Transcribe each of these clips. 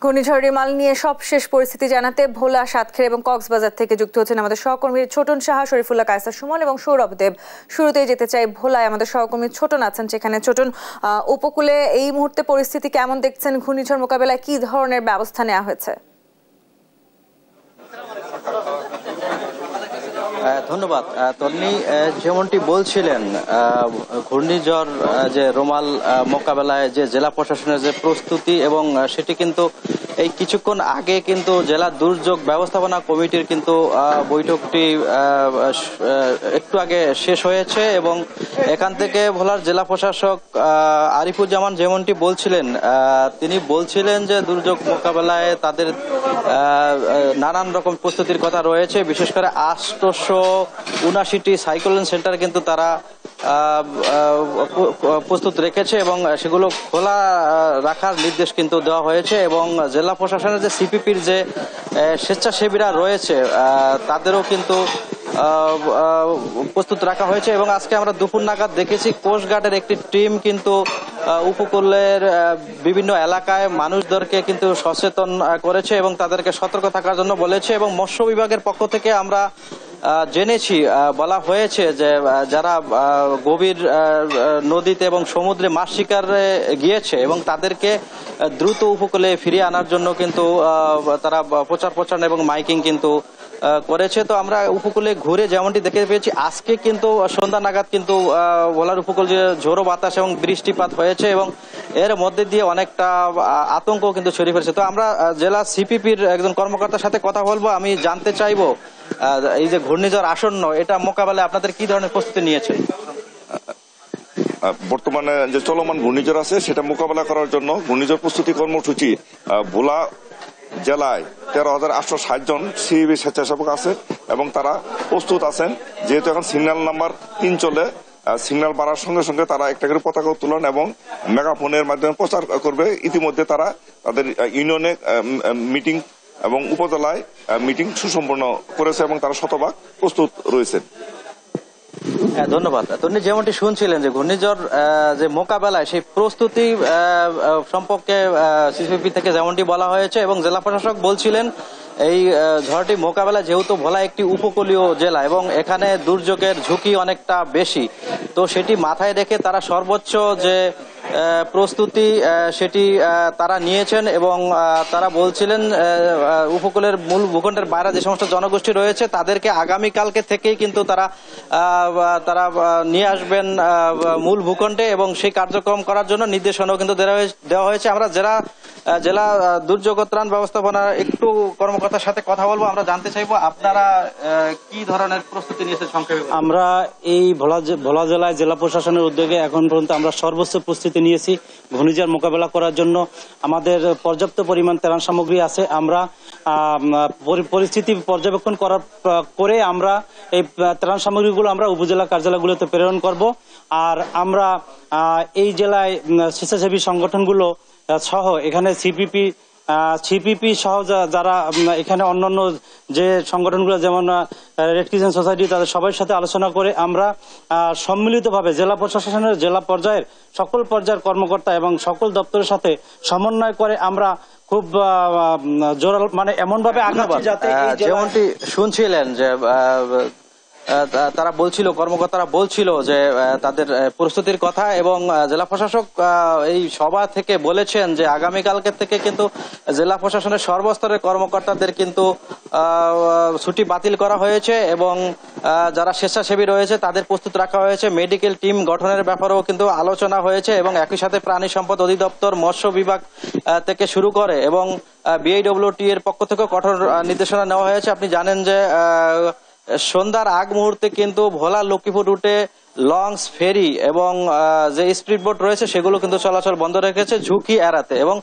ঘূর্ণিঝড় রিমাল নিয়ে সবশেষ পরিস্থিতি জানাতে ভোলা, সাতক্ষীরা এবং কক্সবাজার থেকে যুক্ত হচ্ছেন আমাদের সহকর্মী ছোটন সাহা, শরীফুল্লাহ, কায়সা সুমন এবং সৌরভ দেব। শুরুতেই যেতে চাই ভোলায়, আমাদের সহকর্মী ছোটন আছেন সেখানে। ছোটন, উপকূলে এই মুহূর্তে পরিস্থিতি কেমন দেখছেন? ঘূর্ণিঝড় মোকাবেলায় কি ধরনের ব্যবস্থা নেওয়া হয়েছে? ধন্যবাদ তন্নি। যেমনটি বলছিলেন, ঘূর্ণিঝড় যে রুমাল মোকাবেলায় যে জেলা প্রশাসনের যে প্রস্তুতি এবং সেটি কিন্তু এই কিছুক্ষণ আগে কিন্তু জেলা দুর্যোগ ব্যবস্থাপনা কমিটির কিন্তু বৈঠকটি একটু আগে শেষ হয়েছে এবং এখান থেকে ভোলার জেলা প্রশাসক আরিফুজ্জামান যেমনটি বলছিলেন, তিনি বলছিলেন যে দুর্যোগ মোকাবেলায় তাদের নানান রকম প্রস্তুতির কথা রয়েছে। বিশেষ করে 879টি সাইক্লোন সেন্টার কিন্তু তারা প্রস্তুত রেখেছে এবং সেগুলো খোলা রাখার নির্দেশ কিন্তু দেওয়া হয়েছে এবং জেলা প্রশাসনের যে সিপিপির যে স্বেচ্ছাসেবীরা রয়েছে তাদেরও কিন্তু প্রস্তুত রাখা হয়েছে এবং আজকে আমরা দুপুর নাগাদ দেখেছি কোস্টগার্ডের একটি টিম কিন্তু উপকূলের বিভিন্ন এলাকায় মানুষদেরকে কিন্তু সচেতন করেছে এবং তাদেরকে সতর্ক থাকার জন্য বলেছে এবং মৎস্য বিভাগের পক্ষ থেকে আমরা জেনেছি, বলা হয়েছে যে যারা গভীর নদীতে এবং সমুদ্রে মাছ শিকারে গিয়েছে এবং তাদেরকে দ্রুত উপকূলে ফিরিয়ে আনার জন্য কিন্তু তারা প্রচার এবং মাইকিং কিন্তু করেছে। তো আমরা উপকূলে ঘুরে যেমনটি দেখতে পেয়েছি, আজকে কিন্তু সন্ধ্যা নাগাদ কিন্তু ভোলার উপকূল যে ঝোড়ো বাতাস এবং বৃষ্টিপাত হয়েছে এবং এর মধ্যে দিয়ে অনেকটা আতঙ্ক কিন্তু ছড়িয়ে পড়েছে। তো আমরা জেলা সিপিপির একজন কর্মকর্তার সাথে কথা বলবো। আমি জানতে চাইবো, এই যে ঘূর্ণিঝড় আসন্ন, এটা মোকাবেলায় আপনাদের কি ধরনের প্রস্তুতি নিয়েছে? বর্তমানে যে চলমান ঘূর্ণিঝড় আছে সেটা মোকাবেলা করার জন্য ঘূর্ণিঝড় প্রস্তুতি কর্মসূচি ভোলা জেলায় 13,860 জন সিইবি স্বেচ্ছাসেবক আছে এবং তারা প্রস্তুত আছেন। যেহেতু এখন সিগন্যাল নাম্বার 3 চলে, সিগন্যাল বাড়ার সঙ্গে সঙ্গে তারা একটা করে পতাকা উত্তোলন এবং মেগাফোনের মাধ্যমে প্রচার করবে। ইতিমধ্যে তারা তাদের ইউনিয়নে মিটিং এবং উপজেলায় মিটিং সুসম্পন্ন করেছে এবং তারা শতভাগ প্রস্তুত রয়েছে। ধন্যবাদ। আপনি যেমনটি শুনছিলেন যে ঘূর্ণিঝড় যে মোকাবেলায় সেই প্রস্তুতি সম্পর্কে সিপিপি থেকে যেমনটি বলা হয়েছে এবং জেলা প্রশাসক বলছিলেন এই ঝড়টি মোকাবেলা, যেহেতু ভোলা একটি উপকূলীয় জেলা এবং এখানে দুর্যোগের ঝুঁকি অনেকটা বেশি, তো সেটি মাথায় রেখে তারা সর্বোচ্চ যে প্রস্তুতি সেটি তারা নিয়েছেন এবং তারা বলছিলেন উপকূলের মূল ভূখণ্ডের বাইরে যে সমস্ত জনগোষ্ঠী রয়েছে তাদেরকে আগামীকালকে থেকেই কিন্তু তারা নিয়ে আসবেন মূল ভূখণ্ডে এবং সেই কার্যক্রম করার জন্য নির্দেশনাও কিন্তু দেওয়া হয়েছে। আমরা জেলা দুর্যোগ ত্রাণ ব্যবস্থাপনার একটু কর্মকর্তার সাথে কথা বলবো। আমরা জানতে চাইবো আপনারা কি ধরনের প্রস্তুতি নিয়েছেন সংক্ষেপে? আমরা এই ভোলা জেলায় জেলা প্রশাসনের উদ্যোগে এখন পর্যন্ত আমরা সর্বোচ্চ প্রস্তুতি নিয়েছি ঘূর্ণিঝড় মোকাবেলা করার জন্য। আমাদের পর্যাপ্ত পরিমাণ ত্রাণ সামগ্রী আছে। আমরা পরিস্থিতি পর্যবেক্ষণ করে আমরা এই ত্রাণ সামগ্রীগুলো আমরা উপজেলা কার্যালয়গুলোতে প্রেরণ করব। আর আমরা এই জেলায় স্বেচ্ছাসেবী সংগঠনগুলো সহ এখানে সিপিপি সহ যারা এখানে অন্যান্য যে সংগঠনগুলো যেমন রেড ক্রিসেন্ট সোসাইটি, তাদের সবার সাথে আলোচনা করে আমরা সম্মিলিতভাবে জেলা প্রশাসনের জেলা পর্যায়ের সকল পর্যায়ের কর্মকর্তা এবং সকল দপ্তরের সাথে সমন্বয় করে আমরা খুব জোরাল এমনভাবে আগাচ্ছি যাতে যেমনটি শুনছিলেন যে তারা বলছিল, কর্মকর্তারা বলছিল যে তাদের প্রস্তুতির কথা এবং জেলা প্রশাসক এই সভা থেকে বলেছেন যে আগামীকালকে থেকে কিন্তু জেলা প্রশাসনের সর্বস্তরের কর্মকর্তাদের কিন্তু ছুটি বাতিল করা হয়েছে এবং যারা স্বেচ্ছাসেবী রয়েছে তাদের প্রস্তুত রাখা হয়েছে। মেডিকেল টিম গঠনের ব্যাপারেও কিন্তু আলোচনা হয়েছে এবং একই সাথে প্রাণী সম্পদ অধিদপ্তর, মৎস্য বিভাগ থেকে শুরু করে এবং বিআইডব্লিউটি এর পক্ষ থেকেও কঠোর নির্দেশনা নেওয়া হয়েছে। আপনি জানেন যে সন্ধ্যার আগ মুহূর্তে কিন্তু ভোলা লক্ষ্মীপুর রুটে লঞ্চ, ফেরি এবং যে স্পিড বোট রয়েছে সেগুলো কিন্তু চলাচল বন্ধ রেখেছে ঝুঁকি এড়াতে এবং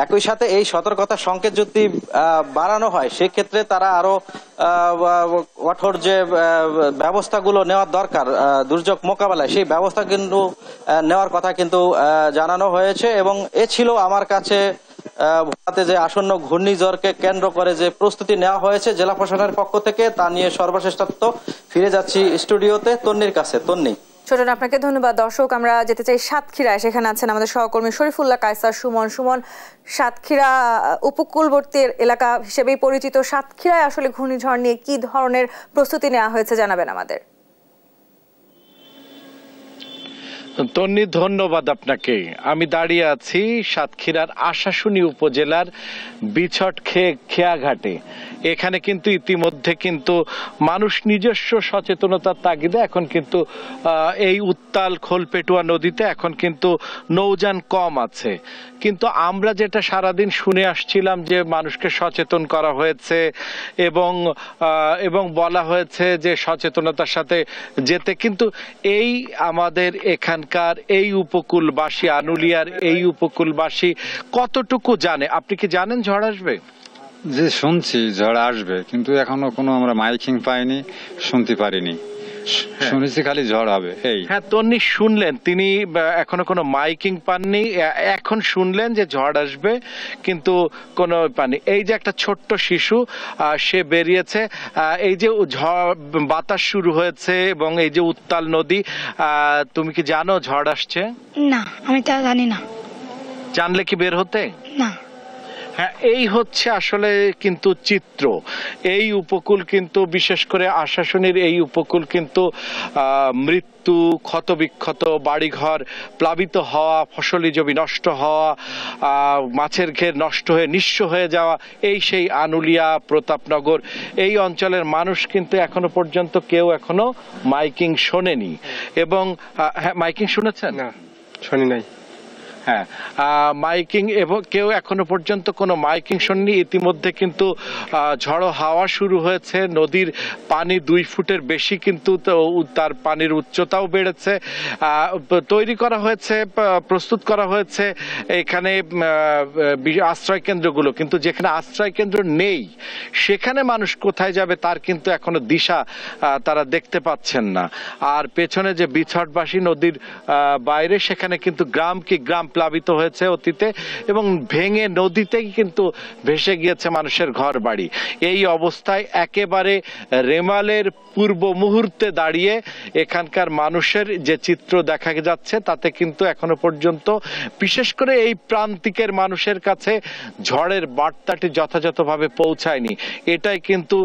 একই সাথে এই সতর্কতা সংকেত যদি বাড়ানো হয় সেক্ষেত্রে তারা আরো কঠোর যে ব্যবস্থাগুলো নেওয়ার দরকার দুর্যোগ মোকাবেলায় সেই ব্যবস্থা কিন্তু নেওয়ার কথা কিন্তু জানানো হয়েছে। এবং এ ছিল আমার কাছে ভোলাতে যে আসন্ন ঘূর্ণিঝড়কে কেন্দ্র করে যে প্রস্তুতি নেওয়া হয়েছে জেলা প্রশাসনের পক্ষ থেকে তা নিয়ে সর্বশেষ তথ্য। ফিরে যাচ্ছি স্টুডিওতে তন্নির কাছে। তন্নি। ছোটন, আপনাকে ধন্যবাদ। দর্শক, আমরা যেতে চাই সাতক্ষীরায়। সেখানে আছেন আমাদের সহকর্মী শরীফুল্লাহ কায়সার সুমন। সুমন, সাতক্ষীরা উপকূলবর্তী এলাকা হিসেবেই পরিচিত। সাতক্ষীরায় আসলে ঘূর্ণিঝড় নিয়ে কি ধরনের প্রস্তুতি নেওয়া হয়েছে জানাবেন আমাদের। তন্নি, ধন্যবাদ আপনাকে। আমি দাঁড়িয়ে আছি সাতক্ষীরার আশাশুনি উপজেলার বিছট খেয়াঘাটে। এখানে কিন্তু ইতিমধ্যে কিন্তু মানুষ নিজস্ব সচেতনতার তাগিদে এখন কিন্তু এই উত্তাল খোলপেটুয়া নদীতে এখন কিন্তু নৌযান কম আছে। কিন্তু আমরা যেটা সারাদিন শুনে আসছিলাম যে মানুষকে সচেতন করা হয়েছে এবং বলা হয়েছে যে সচেতনতার সাথে যেতে, কিন্তু এই আমাদের এখানকার এই উপকূলবাসী, আনুলিয়ার এই উপকূলবাসী কতটুকু জানে? আপনি কি জানেন ঝড় আসবে? যে শুনছি ঝড় আসবে, কিন্তু এখনো কোনো আমরা মাইকিং পাইনি, শুনতে পারিনি। শুনেছি খালি ঝড় হবে। হ্যাঁ, তন্নি শুনলেন, তিনি এখনো কোনো মাইকিং পাননি, এখন শুনলেন যে ঝড় আসবে কিন্তু কোনো পাননি। এই যে একটা ছোট্ট শিশু সে বেরিয়েছে, এই যে ঝড় বাতাস শুরু হয়েছে এবং এই যে উত্তাল নদী, তুমি কি জানো ঝড় আসছে? না, আমি তা জানি না। জানলে কি বের হতে? না। হ্যাঁ, এই হচ্ছে আসলে কিন্তু চিত্র। এই উপকূল কিন্তু, বিশেষ করে আশাশুনির এই উপকূল কিন্তু মৃত্যু, ক্ষতবিক্ষত বাড়িঘর প্লাবিত হওয়া, ফসলি জমি নষ্ট হওয়া, মাছের ঘের নষ্ট হয়ে নিঃস্ব হয়ে যাওয়া, এই সেই আনুলিয়া, প্রতাপনগর এই অঞ্চলের মানুষ কিন্তু এখনো পর্যন্ত কেউ এখনো মাইকিং শোনেনি। এবং হ্যাঁ, মাইকিং শুনেছেন? না, শুনি নাই। হ্যাঁ, মাইকিং এবং কেউ এখনো পর্যন্ত কোনো মাইকিং শুননি। ইতিমধ্যে কিন্তু ঝড়ো হাওয়া শুরু হয়েছে, নদীর পানি 2 ফুটের বেশি কিন্তু তার পানির উচ্চতাও বেড়েছে। তৈরি করা হয়েছে, প্রস্তুত করা হয়েছে এখানে আশ্রয় কেন্দ্রগুলো, কিন্তু যেখানে আশ্রয় কেন্দ্র নেই সেখানে মানুষ কোথায় যাবে তার কিন্তু এখনো দিশা তারা দেখতে পাচ্ছেন না। আর পেছনে যে বিছটবাসী নদীর বাইরে, সেখানে কিন্তু গ্রাম প্লাবিত হয়েছে অতীতে এবং ভেঙে নদীতেই কিন্তু ভেসে গিয়েছে মানুষের ঘর বাড়ি। এই অবস্থায় একেবারে রেমালের পূর্ব মুহূর্তে দাঁড়িয়ে এখানকার মানুষের যে চিত্র দেখা যাচ্ছে, তাতে কিন্তু এখনো পর্যন্ত বিশেষ করে এই প্রান্তিকের মানুষের কাছে ঝড়ের বার্তাটি যথাযথভাবে পৌঁছায়নি। এটাই কিন্তু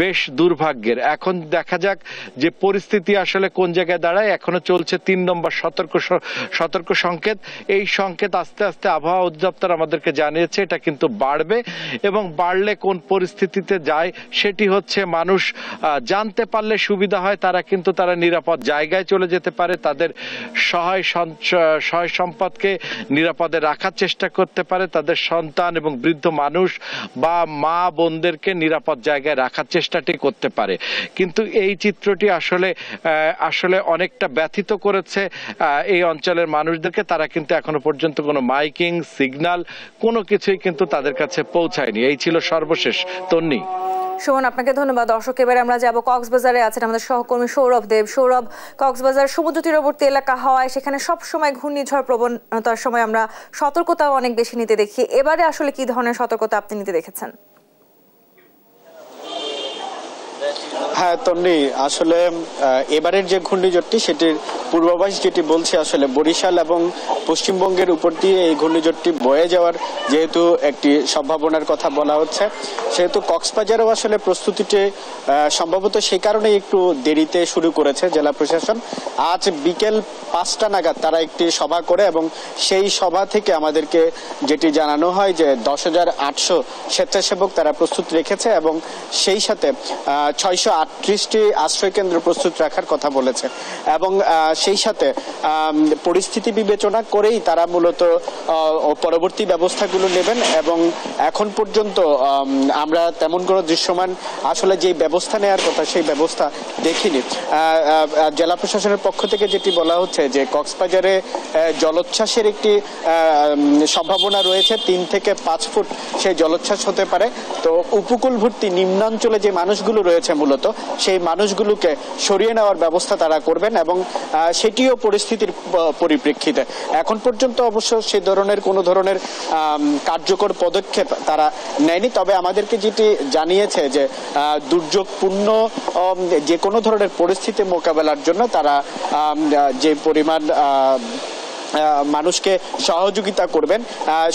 বেশ দুর্ভাগ্যের। এখন দেখা যাক যে পরিস্থিতি আসলে কোন জায়গায় দাঁড়ায়। এখনো চলছে 3 নম্বর সতর্ক সংকেত। এই সংকেত আস্তে আস্তে আবহাওয়া অধিদপ্তর আমাদেরকে জানিয়েছে এটা কিন্তু বাড়বে, এবং বাড়লে কোন পরিস্থিতিতে যায় সেটি হচ্ছে মানুষ জানতে পারলে সুবিধা হয়। তারা নিরাপদ জায়গায় চলে যেতে পারে, তাদের সহায় সম্পদকে নিরাপদে রাখার চেষ্টা করতে পারে, তাদের সন্তান এবং বৃদ্ধ মানুষ বা মা বোনদেরকে নিরাপদ জায়গায় রাখার চেষ্টাটি করতে পারে। কিন্তু এই চিত্রটি আসলে অনেকটা ব্যথিত করেছে এই অঞ্চলের মানুষদেরকে। তারা কিন্তু এখনো পর্যন্ত কোনো মাইকিং সিগন্যাল কোনো কিছুই কিন্তু তাদের কাছে পৌঁছায়নি। এই ছিল সর্বশেষ। তন্নি, সুমন, আপনাকে ধন্যবাদ। দর্শক, এবারে আমরা যাব কক্সবাজারে। আছেন আমাদের সহকর্মী সৌরভ দেব। সৌরভ, কক্সবাজার সমুদ্র তীরবর্তী এলাকা হওয়ায় সেখানে সব সময় ঘূর্ণিঝড় প্রবণতার সময় আমরা সতর্কতাও অনেক বেশি নিতে দেখি। এবারে আসলে কি ধরনের সতর্কতা আপনি নিতে দেখেছেন? হ্যাঁ তন্নি, আসলে এবারের যে ঘূর্ণিঝড়টি সেটির পূর্বাভাস যেটি বলছে, আসলে বরিশাল এবং পশ্চিমবঙ্গের উপর দিয়ে এই ঘূর্ণিঝড়টি বয়ে যাওয়ার যেহেতু একটি সম্ভাবনার কথা বলা হচ্ছে, সেহেতু কক্সবাজারেও আসলে প্রস্তুতিটি সম্ভবত সেই কারণে একটু দেরিতে শুরু করেছে জেলা প্রশাসন। আজ বিকেল 5টা নাগাদ তারা একটি সভা করে এবং সেই সভা থেকে আমাদেরকে যেটি জানানো হয় যে 10,800 স্বেচ্ছাসেবক তারা প্রস্তুত রেখেছে এবং সেই সাথে 638টি আশ্রয় কেন্দ্র প্রস্তুত রাখার কথা বলেছে। এবং সেই সাথে পরিস্থিতি বিবেচনা করেই তারা মূলত পরবর্তী ব্যবস্থাগুলো নেবেন। এবং এখন পর্যন্ত আমরা তেমন কোনো দৃশ্যমান আসলে যে ব্যবস্থা নেওয়ার কথা সেই ব্যবস্থা দেখিনি। জেলা প্রশাসনের পক্ষ থেকে যেটি বলা হচ্ছে যে কক্সবাজারে জলোচ্ছ্বাসের একটি সম্ভাবনা রয়েছে, 3 থেকে 5 ফুট সেই জলোচ্ছ্বাস হতে পারে। তো উপকূলবর্তী নিম্নাঞ্চলে যে মানুষগুলো রয়েছে মূলত সেই মানুষগুলোকে সরিয়ে নেওয়ার ব্যবস্থা তারা করবেন এবং সেটিও পরিস্থিতির পরিপ্রেক্ষিতে এখন পর্যন্ত অবশ্য সেই ধরনের কোনো ধরনের কার্যকর পদক্ষেপ তারা নেয়নি। তবে আমাদেরকে যেটি জানিয়েছে যে দুর্যোগপূর্ণ যে কোনো ধরনের পরিস্থিতি মোকাবেলার জন্য তারা যে পরিমাণ মানুষকে সহযোগিতা করবেন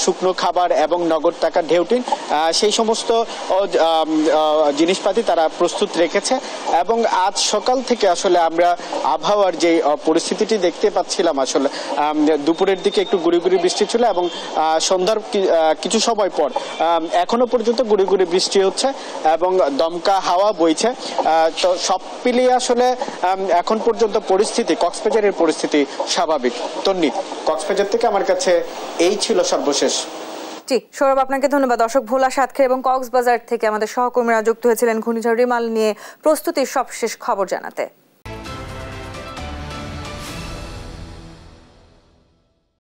শুকনো খাবার এবং নগদ টাকার ঢেউটিন সেই সমস্ত জিনিসপাতি তারা প্রস্তুত রেখেছে। এবং আজ সকাল থেকে আসলে আমরা আবহাওয়ার যে পরিস্থিতিটি দেখতে পাচ্ছিলাম আসলে দুপুরের দিকে একটু গুড়ি গুড়ি বৃষ্টি ছিল এবং সন্ধ্যার কিছু সময় পর এখনো পর্যন্ত গুড়ি গুড়ি বৃষ্টি হচ্ছে এবং দমকা হাওয়া বইছে। তো সব মিলিয়ে আসলে এখন পর্যন্ত পরিস্থিতি কক্সবাজারের পরিস্থিতি স্বাভাবিক। তন্নি, কক্সবাজার থেকে আমার কাছে এই ছিল সর্বশেষ। জি সৌরভ, আপনাকে ধন্যবাদ। দর্শক, ভোলা, সাতক্ষীরা এবং কক্সবাজার থেকে আমাদের সহকর্মীরা যুক্ত হয়েছিলেন ঘূর্ণিঝড় রিমাল নিয়ে প্রস্তুতির সবশেষ খবর জানাতে।